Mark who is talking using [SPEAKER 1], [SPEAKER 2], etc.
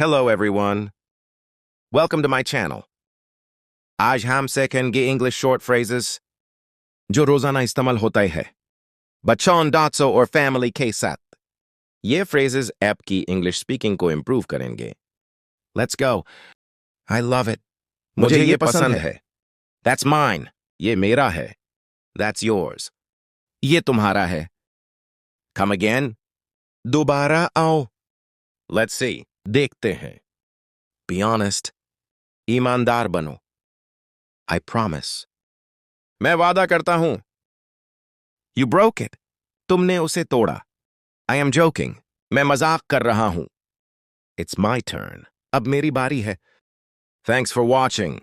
[SPEAKER 1] Hello everyone. Welcome to my channel. आज हम सीखेंगे English short phrases जो रोजाना इस्तेमाल होता है बच्चों दोस्तों और फैमिली के साथ. ये phrases आपकी English speaking को improve करेंगे. Let's go. I love it. मुझे ये पसंद है. That's mine. ये मेरा है. That's yours. ये तुम्हारा है. Come again. दोबारा आओ. Let's see. देखते हैं. Be honest. ईमानदार बनो. I promise. मैं वादा करता हूं. You broke it. तुमने उसे तोड़ा. I am joking. मैं मजाक कर रहा हूं. It's my turn. अब मेरी बारी है. Thanks for watching.